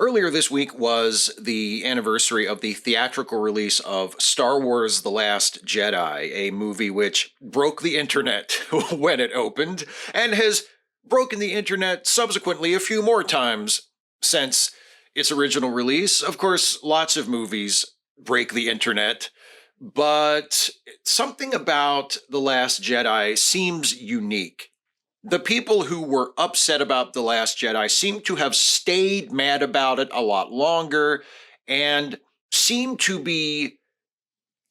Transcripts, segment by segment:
Earlier this week was the anniversary of the theatrical release of Star Wars: The Last Jedi, a movie which broke the internet when it opened, and has broken the internet subsequently a few more times since its original release. Of course, lots of movies break the internet, but something about The Last Jedi seems unique. The people who were upset about The Last Jedi seem to have stayed mad about it a lot longer and seem to be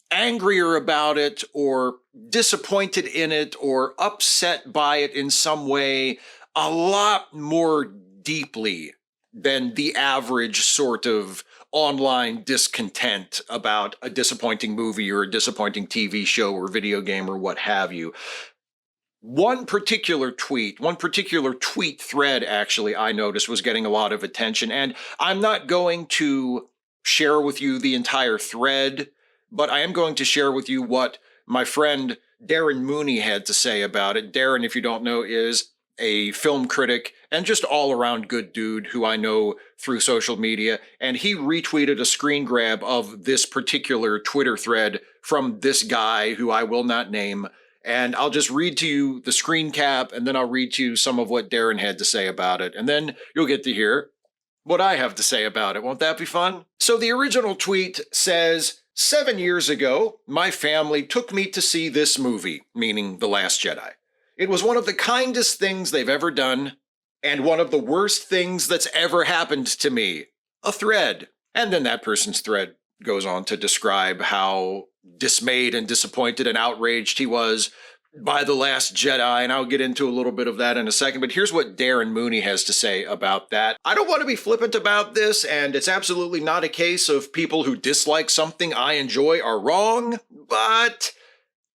angrier about it or disappointed in it or upset by it in some way a lot more deeply than the average sort of online discontent about a disappointing movie or a disappointing TV show or video game or what have you. One particular tweet thread, actually, I noticed was getting a lot of attention, and I'm not going to share with you the entire thread, but I am going to share with you what my friend Darren Mooney had to say about it. Darren, if you don't know, is a film critic and just all-around good dude who I know through social media, and he retweeted a screen grab of this particular Twitter thread from this guy who I will not name. And I'll just read to you the screen cap, and then I'll read to you some of what Darren had to say about it. And then you'll get to hear what I have to say about it. Won't that be fun? So the original tweet says, 7 years ago, my family took me to see this movie, meaning The Last Jedi. It was one of the kindest things they've ever done, and one of the worst things that's ever happened to me. A thread. And then that person's thread goes on to describe how dismayed and disappointed and outraged he was by The Last Jedi, and I'll get into a little bit of that in a second, but here's what Darren Mooney has to say about that. I don't want to be flippant about this, and it's absolutely not a case of people who dislike something I enjoy are wrong, but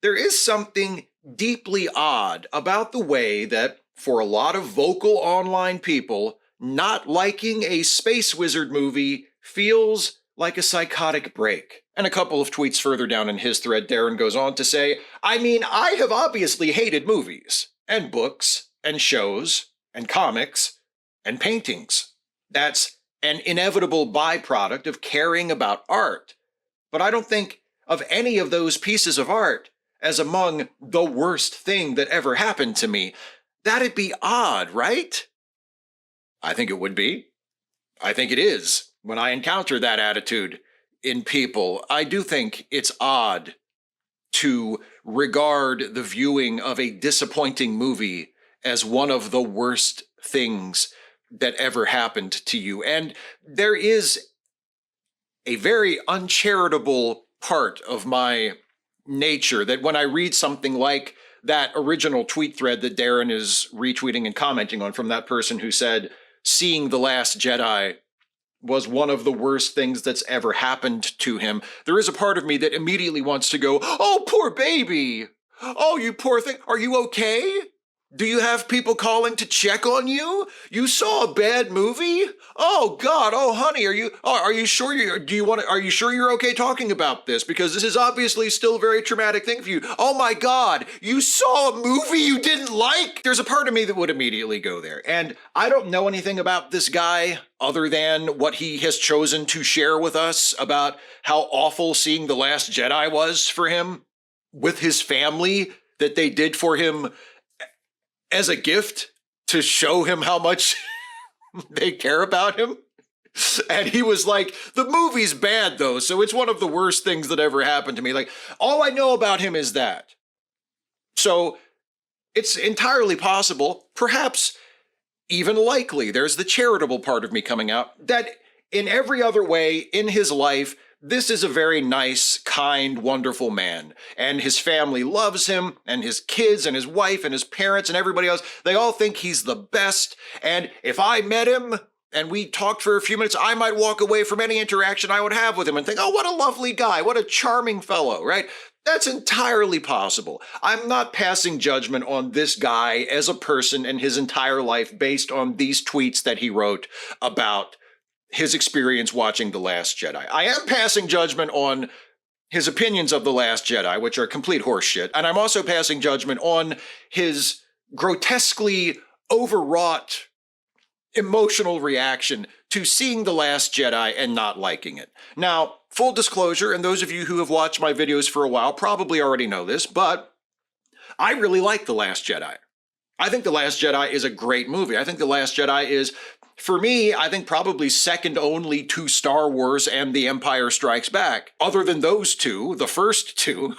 there is something deeply odd about the way that, for a lot of vocal online people, not liking a Space Wizard movie feels like a psychotic break. And a couple of tweets further down in his thread, Darren goes on to say, I mean, I have obviously hated movies, and books, and shows, and comics, and paintings. That's an inevitable byproduct of caring about art. But I don't think of any of those pieces of art as among the worst thing that ever happened to me. That'd be odd, right? I think it would be. I think it is. When I encounter that attitude in people, I do think it's odd to regard the viewing of a disappointing movie as one of the worst things that ever happened to you. And there is a very uncharitable part of my nature that when I read something like that original tweet thread that Darren is retweeting and commenting on from that person who said, seeing The Last Jedi was one of the worst things that's ever happened to him, there is a part of me that immediately wants to go, oh, poor baby. Oh, you poor thing. Are you okay? Do you have people calling to check on you? You saw a bad movie? Oh God! Oh honey, are you sure are you sure you're okay talking about this? Because this is obviously still a very traumatic thing for you. Oh my God, you saw a movie you didn't like? There's a part of me that would immediately go there. And I don't know anything about this guy other than what he has chosen to share with us about how awful seeing The Last Jedi was for him with his family, that they did for him as a gift to show him how much they care about him. And he was like, the movie's bad though, so it's one of the worst things that ever happened to me. Like, all I know about him is that. So it's entirely possible, perhaps even likely, there's the charitable part of me coming out, that in every other way in his life, this is a very nice, kind, wonderful man. And his family loves him, and his kids, and his wife, and his parents, and everybody else. They all think he's the best. And if I met him, and we talked for a few minutes, I might walk away from any interaction I would have with him and think, oh, what a lovely guy, what a charming fellow, right? That's entirely possible. I'm not passing judgment on this guy as a person and his entire life based on these tweets that he wrote about his experience watching The Last Jedi. I am passing judgment on his opinions of The Last Jedi, which are complete horseshit, and I'm also passing judgment on his grotesquely overwrought emotional reaction to seeing The Last Jedi and not liking it. Now, full disclosure, and those of you who have watched my videos for a while probably already know this, but I really like The Last Jedi. I think The Last Jedi is a great movie. I think The Last Jedi is, for me, I think probably second only to Star Wars and The Empire Strikes Back. Other than those two, the first two,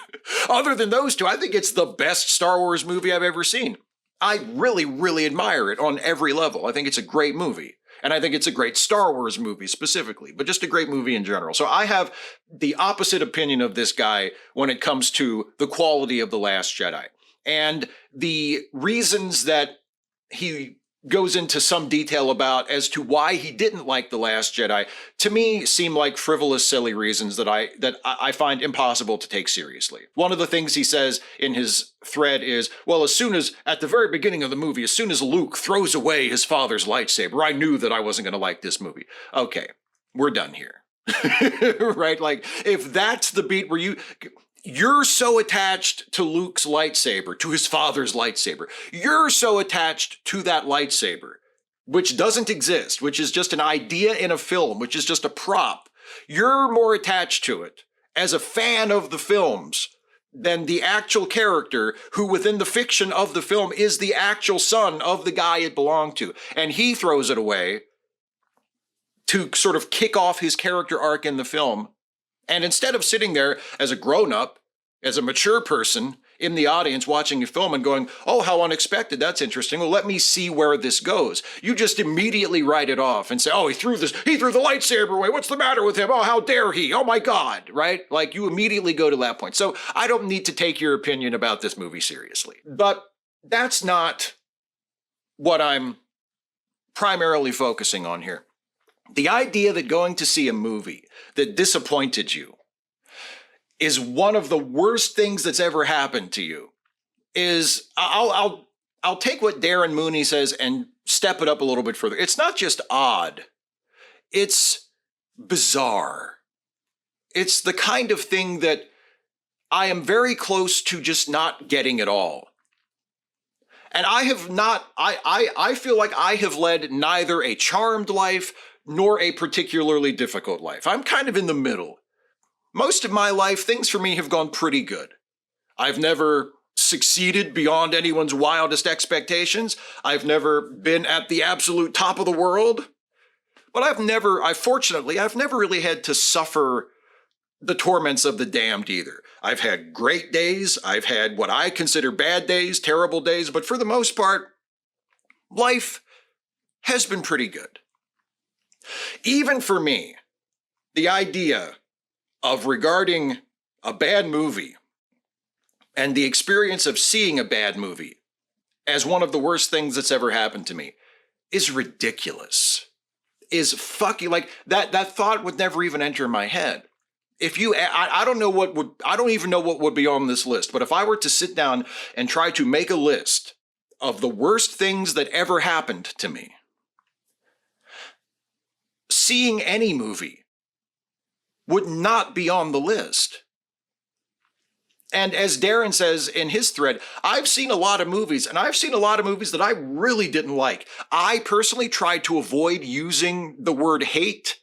other than those two, I think it's the best Star Wars movie I've ever seen. I really, really admire it on every level. I think it's a great movie. And I think it's a great Star Wars movie specifically, but just a great movie in general. So I have the opposite opinion of this guy when it comes to the quality of The Last Jedi. And the reasons that he goes into some detail about as to why he didn't like The Last Jedi, to me seem like frivolous, silly reasons that I find impossible to take seriously. One of the things he says in his thread is, well, at the very beginning of the movie, as soon as Luke throws away his father's lightsaber, I knew that I wasn't going to like this movie. Okay, we're done here. Right? Like, if that's the beat where you're so attached to Luke's lightsaber, to his father's lightsaber. You're so attached to that lightsaber, which doesn't exist, which is just an idea in a film, which is just a prop. You're more attached to it as a fan of the films than the actual character who within the fiction of the film is the actual son of the guy it belonged to. And he throws it away to sort of kick off his character arc in the film. And instead of sitting there as a grown-up, as a mature person in the audience watching a film and going, oh, how unexpected, that's interesting, well, let me see where this goes. You just immediately write it off and say, oh, he threw the lightsaber away, what's the matter with him? Oh, how dare he? Oh my God, right? Like, you immediately go to that point. So I don't need to take your opinion about this movie seriously. But that's not what I'm primarily focusing on here. The idea that going to see a movie that disappointed you is one of the worst things that's ever happened to you is, I'll take what Darren Mooney says and step it up a little bit further. It's not just odd, it's bizarre. It's the kind of thing that I am very close to just not getting at all. And I feel like I have led neither a charmed life nor a particularly difficult life. I'm kind of in the middle. Most of my life, things for me have gone pretty good. I've never succeeded beyond anyone's wildest expectations. I've never been at the absolute top of the world. But I've never really had to suffer the torments of the damned either. I've had great days. I've had what I consider bad days, terrible days. But for the most part, life has been pretty good. Even for me, the idea of regarding a bad movie and the experience of seeing a bad movie as one of the worst things that's ever happened to me is ridiculous. Is fucking, like, that thought would never even enter my head. I don't even know what would be on this list, but if I were to sit down and try to make a list of the worst things that ever happened to me, seeing any movie would not be on the list. And as Darren says in his thread, I've seen a lot of movies, and I've seen a lot of movies that I really didn't like. I personally tried to avoid using the word hate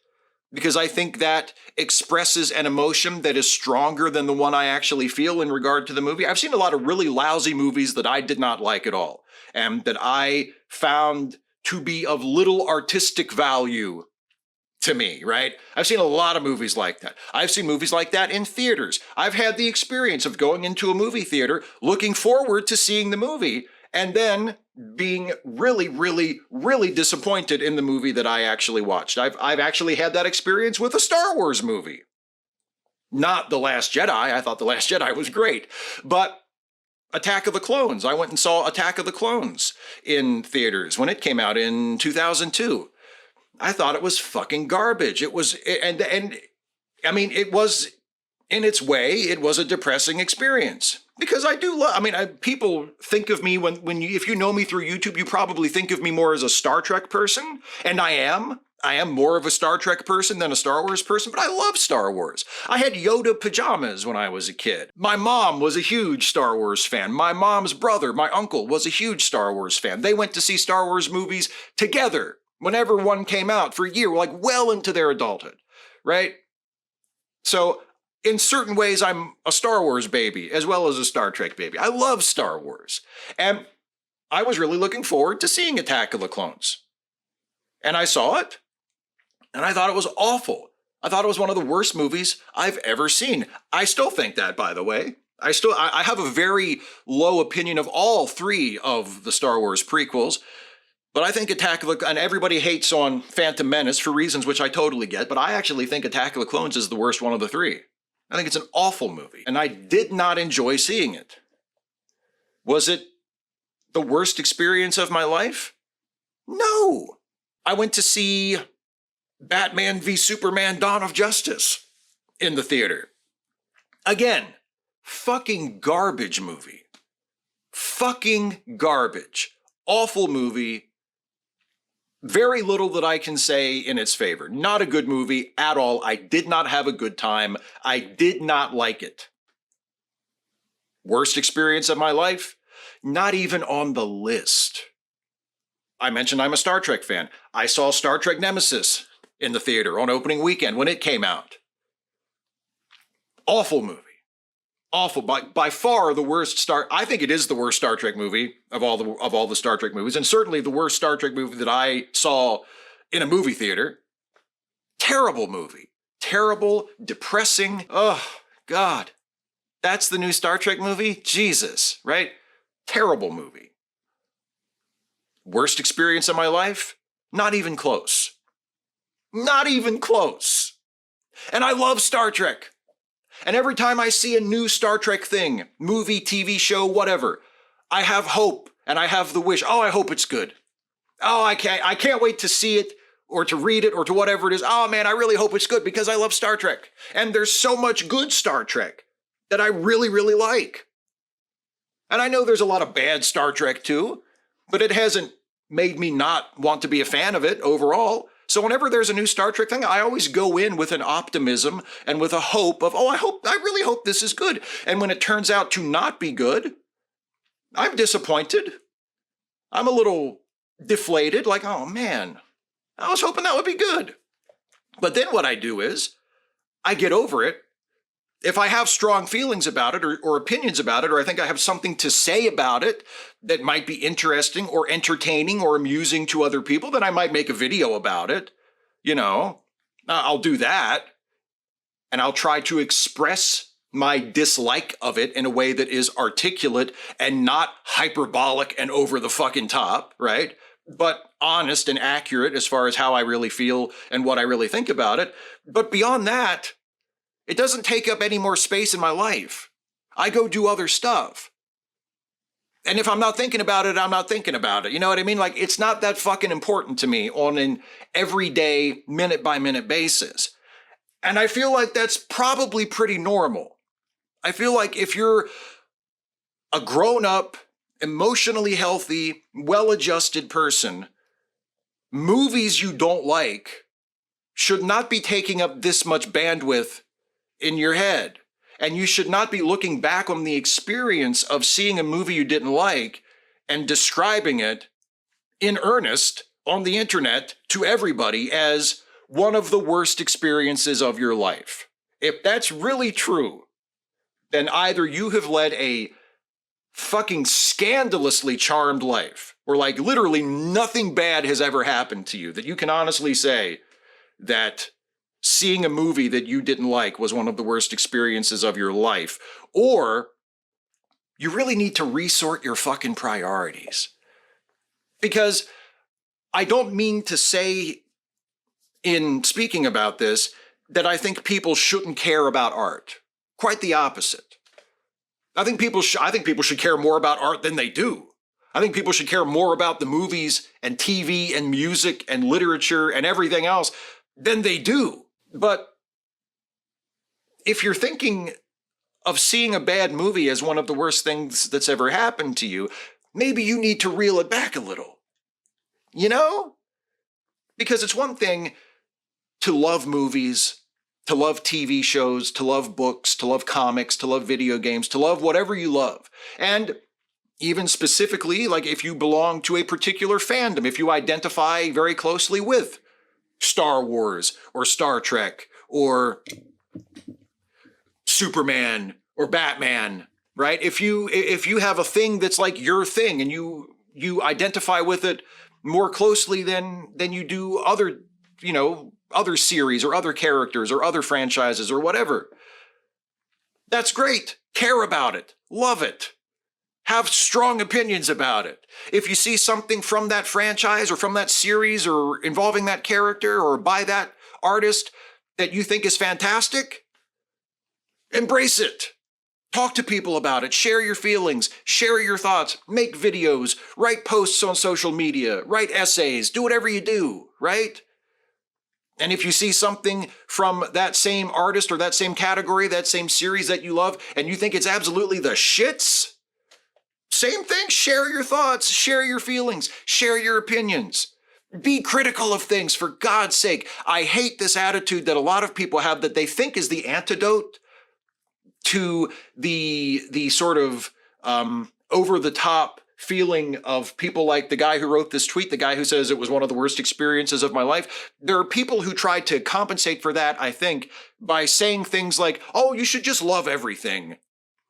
because I think that expresses an emotion that is stronger than the one I actually feel in regard to the movie. I've seen a lot of really lousy movies that I did not like at all, and that I found to be of little artistic value to me, right? I've seen a lot of movies like that. I've seen movies like that in theaters. I've had the experience of going into a movie theater, looking forward to seeing the movie, and then being really, really, really disappointed in the movie that I actually watched. I've actually had that experience with a Star Wars movie. Not The Last Jedi. I thought The Last Jedi was great. But Attack of the Clones. I went and saw Attack of the Clones in theaters when it came out in 2002. I thought it was fucking garbage. It was, and I mean, it was, in its way, it was a depressing experience. Because I do love, people think of me if you know me through YouTube, you probably think of me more as a Star Trek person. And I am. I am more of a Star Trek person than a Star Wars person, but I love Star Wars. I had Yoda pajamas when I was a kid. My mom was a huge Star Wars fan. My mom's brother, my uncle, was a huge Star Wars fan. They went to see Star Wars movies together whenever one came out for a year, like well into their adulthood, right? So in certain ways, I'm a Star Wars baby as well as a Star Trek baby. I love Star Wars. And I was really looking forward to seeing Attack of the Clones. And I saw it, and I thought it was awful. I thought it was one of the worst movies I've ever seen. I still think that, by the way. I have a very low opinion of all three of the Star Wars prequels. But I think Attack of the... And everybody hates on Phantom Menace for reasons which I totally get, but I actually think Attack of the Clones is the worst one of the three. I think it's an awful movie, and I did not enjoy seeing it. Was it the worst experience of my life? No. I went to see Batman v Superman: Dawn of Justice in the theater. Again, fucking garbage movie. Fucking garbage. Awful movie. Very little that I can say in its favor. Not a good movie at all. I did not have a good time. I did not like it. Worst experience of my life? Not even on the list. I mentioned I'm a Star Trek fan. I saw Star Trek Nemesis in the theater on opening weekend when it came out. Awful movie. Awful. By far the worst I think it is the worst Star Trek movie of all the Star Trek movies, and certainly the worst Star Trek movie that I saw in a movie theater. Terrible movie. Terrible, depressing. Oh, God. That's the new Star Trek movie? Jesus, right? Terrible movie. Worst experience of my life? Not even close. Not even close. And I love Star Trek. And every time I see a new Star Trek thing, movie, TV show, whatever, I have hope and I have the wish. Oh, I hope it's good. Oh, I can't wait to see it or to read it or to whatever it is. Oh man, I really hope it's good because I love Star Trek. And there's so much good Star Trek that I really, really like. And I know there's a lot of bad Star Trek too, but it hasn't made me not want to be a fan of it overall. So whenever there's a new Star Trek thing, I always go in with an optimism and with a hope of, I really hope this is good. And when it turns out to not be good, I'm disappointed. I'm a little deflated, like, oh man, I was hoping that would be good. But then what I do is, I get over it. If I have strong feelings about it or opinions about it, or I think I have something to say about it that might be interesting or entertaining or amusing to other people, then I might make a video about it. You know, I'll do that. And I'll try to express my dislike of it in a way that is articulate and not hyperbolic and over the fucking top, right? But honest and accurate as far as how I really feel and what I really think about it. But beyond that, it doesn't take up any more space in my life. I go do other stuff. And if I'm not thinking about it, I'm not thinking about it. You know what I mean? Like, it's not that fucking important to me on an everyday, minute-by-minute basis. And I feel like that's probably pretty normal. I feel like if you're a grown-up, emotionally healthy, well-adjusted person, movies you don't like should not be taking up this much bandwidth in your head. And you should not be looking back on the experience of seeing a movie you didn't like and describing it in earnest on the internet to everybody as one of the worst experiences of your life. If that's really true, then either you have led a fucking scandalously charmed life, where like literally nothing bad has ever happened to you, that you can honestly say that seeing a movie that you didn't like was one of the worst experiences of your life, or you really need to resort your fucking priorities. Because I don't mean to say in speaking about this that I think people shouldn't care about art. Quite the opposite. I think people should care more about art than they do. I think people should care more about the movies and TV and music and literature and everything else than they do. But if you're thinking of seeing a bad movie as one of the worst things that's ever happened to you, maybe you need to reel it back a little. You know? Because it's one thing to love movies, to love TV shows, to love books, to love comics, to love video games, to love whatever you love. And even specifically, like if you belong to a particular fandom, if you identify very closely with Star Wars or Star Trek or Superman or Batman, right? If you have a thing that's like your thing and you identify with it more closely than you do other, other series or other characters or other franchises or whatever, that's great. Care about it. Love it. Have strong opinions about it. If you see something from that franchise or from that series or involving that character or by that artist that you think is fantastic, embrace it. Talk to people about it. Share your feelings. Share your thoughts. Make videos. Write posts on social media. Write essays. Do whatever you do, right? And if you see something from that same artist or that same category, that same series that you love, and you think it's absolutely the shits, same thing. Share your thoughts. Share your feelings. Share your opinions. Be critical of things, for God's sake. I hate this attitude that a lot of people have that they think is the antidote to the sort of over-the-top feeling of people like the guy who wrote this tweet, the guy who says it was one of the worst experiences of my life. There are people who try to compensate for that, I think, by saying things like, oh, you should just love everything.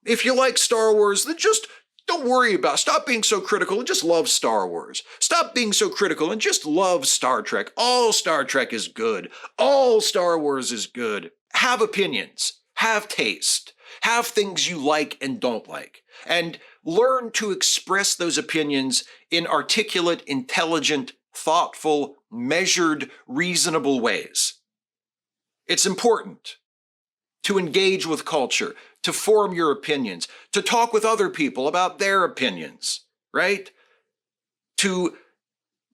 If you like Star Wars, then just don't worry about it. Stop being so critical and just love Star Wars. Stop being so critical and just love Star Trek. All Star Trek is good. All Star Wars is good. Have opinions. Have taste. Have things you like and don't like. And learn to express those opinions in articulate, intelligent, thoughtful, measured, reasonable ways. It's important to engage with culture, to form your opinions, to talk with other people about their opinions, right? To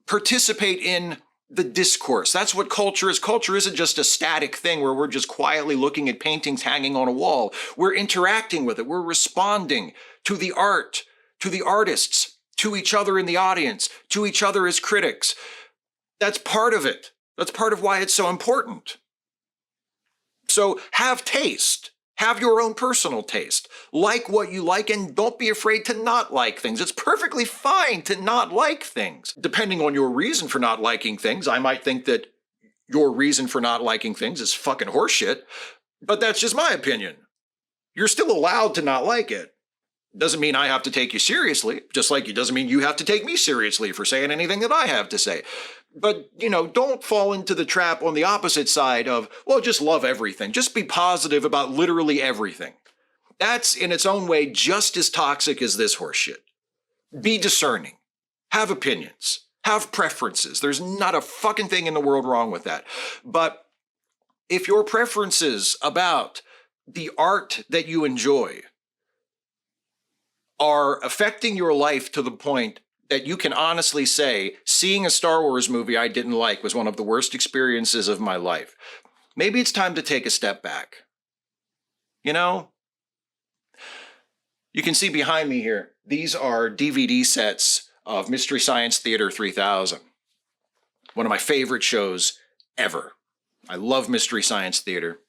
participate in the discourse. That's what culture is. Culture isn't just a static thing where we're just quietly looking at paintings hanging on a wall. We're interacting with it. We're responding to the art, to the artists, to each other in the audience, to each other as critics. That's part of it. That's part of why it's so important. So have taste. Have your own personal taste. Like what you like, and don't be afraid to not like things. It's perfectly fine to not like things. Depending on your reason for not liking things, I might think that your reason for not liking things is fucking horseshit, but that's just my opinion. You're still allowed to not like it. Doesn't mean I have to take you seriously, just like it doesn't mean you have to take me seriously for saying anything that I have to say. But, don't fall into the trap on the opposite side of, well, just love everything. Just be positive about literally everything. That's, in its own way, just as toxic as this horseshit. Be discerning. Have opinions. Have preferences. There's not a fucking thing in the world wrong with that. But if your preferences about the art that you enjoy are affecting your life to the point that you can honestly say, seeing a Star Wars movie I didn't like was one of the worst experiences of my life, maybe it's time to take a step back. You can see behind me here, these are DVD sets of Mystery Science Theater 3000. One of my favorite shows ever. I love Mystery Science Theater.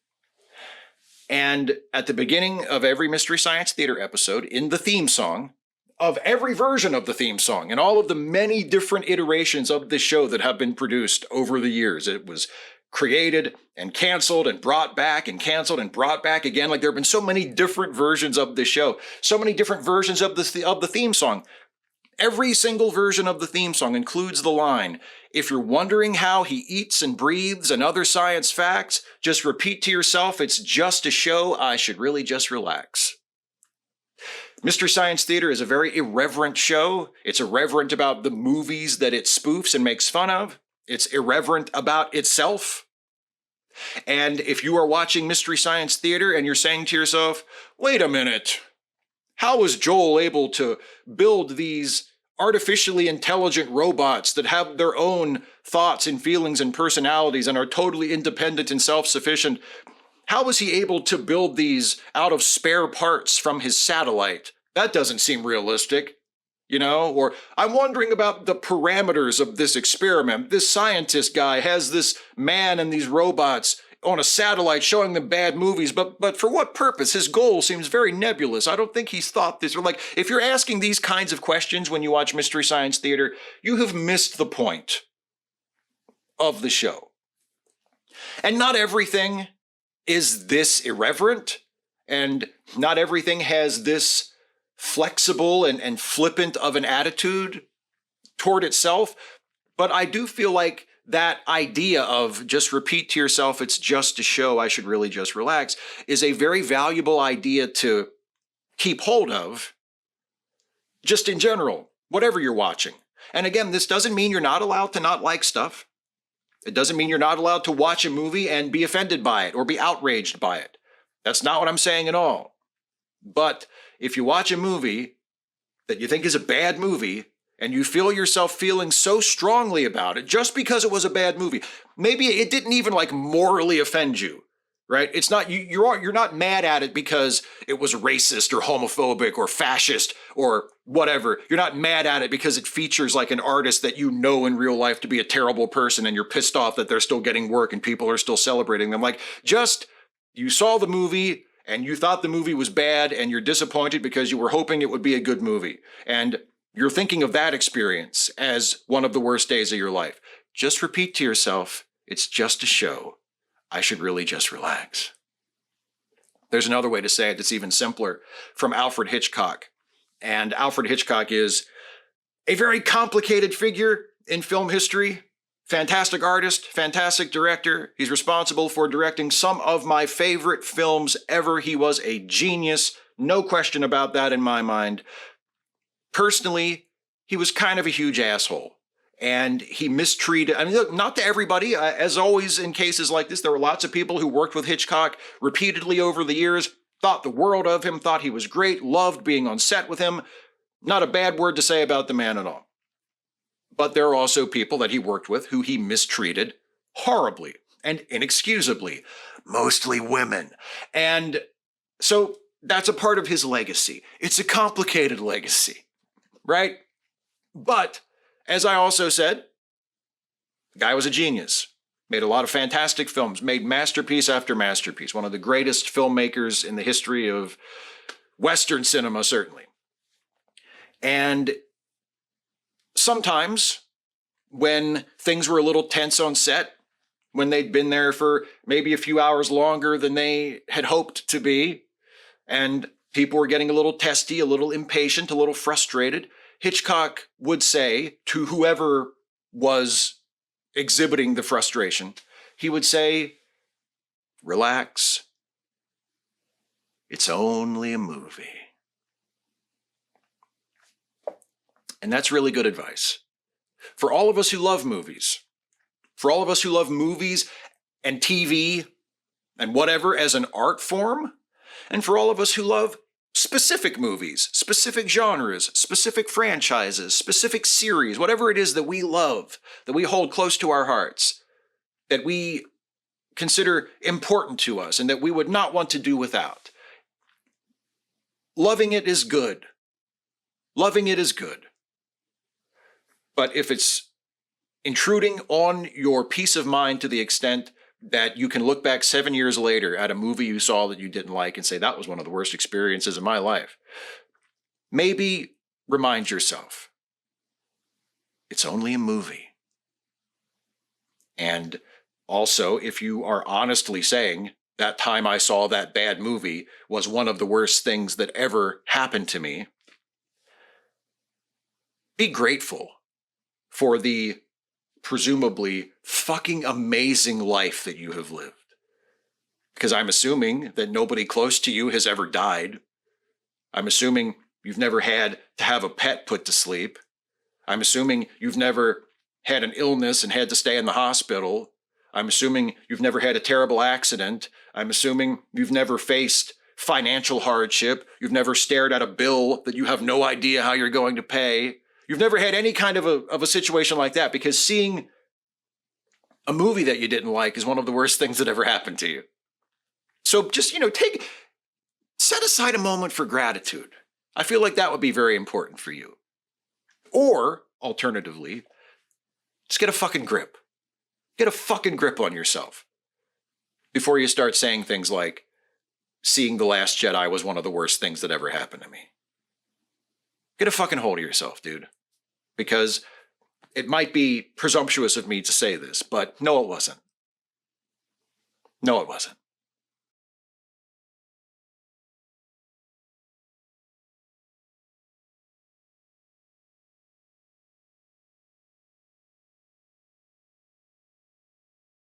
And at the beginning of every Mystery Science Theater episode, in the theme song, of every version of the theme song and all of the many different iterations of this show that have been produced over the years. It was created and canceled and brought back and canceled and brought back again. Like there have been so many different versions of this show, so many different versions of the theme song. Every single version of the theme song includes the line, "If you're wondering how he eats and breathes and other science facts, just repeat to yourself, it's just a show. I should really just relax." Mystery Science Theater is a very irreverent show. It's irreverent about the movies that it spoofs and makes fun of. It's irreverent about itself. And if you are watching Mystery Science Theater and you're saying to yourself, wait a minute, how was Joel able to build these artificially intelligent robots that have their own thoughts and feelings and personalities and are totally independent and self-sufficient? How was he able to build these out of spare parts from his satellite? That doesn't seem realistic, Or I'm wondering about the parameters of this experiment. This scientist guy has this man and these robots on a satellite showing them bad movies, but for what purpose? His goal seems very nebulous. I don't think he's thought this. Or like, if you're asking these kinds of questions when you watch Mystery Science Theater, you have missed the point of the show. And not everything is this irreverent, and not everything has this flexible and flippant of an attitude toward itself. But I do feel like that idea of just repeat to yourself, it's just a show, I should really just relax, is a very valuable idea to keep hold of, just in general, whatever you're watching. And again, this doesn't mean you're not allowed to not like stuff. It doesn't mean you're not allowed to watch a movie and be offended by it or be outraged by it. That's not what I'm saying at all. But if you watch a movie that you think is a bad movie, and you feel yourself feeling so strongly about it just because it was a bad movie, maybe it didn't even like morally offend you, right? It's not, you're not mad at it because it was racist or homophobic or fascist or whatever. You're not mad at it because it features like an artist that you know in real life to be a terrible person, and you're pissed off that they're still getting work and people are still celebrating them. Like, just, you saw the movie and you thought the movie was bad and you're disappointed because you were hoping it would be a good movie. And you're thinking of that experience as one of the worst days of your life. Just repeat to yourself, it's just a show. I should really just relax. There's another way to say it that's even simpler, from Alfred Hitchcock. And Alfred Hitchcock is a very complicated figure in film history. Fantastic artist, fantastic director. He's responsible for directing some of my favorite films ever. He was a genius, no question about that in my mind. Personally, he was kind of a huge asshole, and he mistreated, I mean, look, not to everybody. As always in cases like this, there were lots of people who worked with Hitchcock repeatedly over the years, thought the world of him, thought he was great, loved being on set with him. Not a bad word to say about the man at all. But there are also people that he worked with who he mistreated horribly and inexcusably, mostly women. And so that's a part of his legacy. It's a complicated legacy. Right? But, as I also said, the guy was a genius. Made a lot of fantastic films, made masterpiece after masterpiece. One of the greatest filmmakers in the history of Western cinema, certainly. And sometimes, when things were a little tense on set, when they'd been there for maybe a few hours longer than they had hoped to be, and people were getting a little testy, a little impatient, a little frustrated, Hitchcock would say to whoever was exhibiting the frustration, he would say, relax, it's only a movie. And that's really good advice. For all of us who love movies, for all of us who love movies and TV and whatever as an art form, and for all of us who love specific movies, specific genres, specific franchises, specific series, whatever it is that we love, that we hold close to our hearts, that we consider important to us and that we would not want to do without. Loving it is good. Loving it is good. But if it's intruding on your peace of mind to the extent that you can look back 7 years later at a movie you saw that you didn't like and say, that was one of the worst experiences of my life, maybe remind yourself, it's only a movie. And also, if you are honestly saying, that time I saw that bad movie was one of the worst things that ever happened to me, be grateful for the presumably fucking amazing life that you have lived. Because I'm assuming that nobody close to you has ever died. I'm assuming you've never had to have a pet put to sleep. I'm assuming you've never had an illness and had to stay in the hospital. I'm assuming you've never had a terrible accident. I'm assuming you've never faced financial hardship. You've never stared at a bill that you have no idea how you're going to pay. You've never had any kind of a situation like that, because seeing a movie that you didn't like is one of the worst things that ever happened to you. So just, set aside a moment for gratitude. I feel like that would be very important for you. Or, alternatively, just get a fucking grip. Get a fucking grip on yourself. before you start saying things like, seeing The Last Jedi was one of the worst things that ever happened to me. Get a fucking hold of yourself, dude. Because it might be presumptuous of me to say this, but no, it wasn't. No, it wasn't.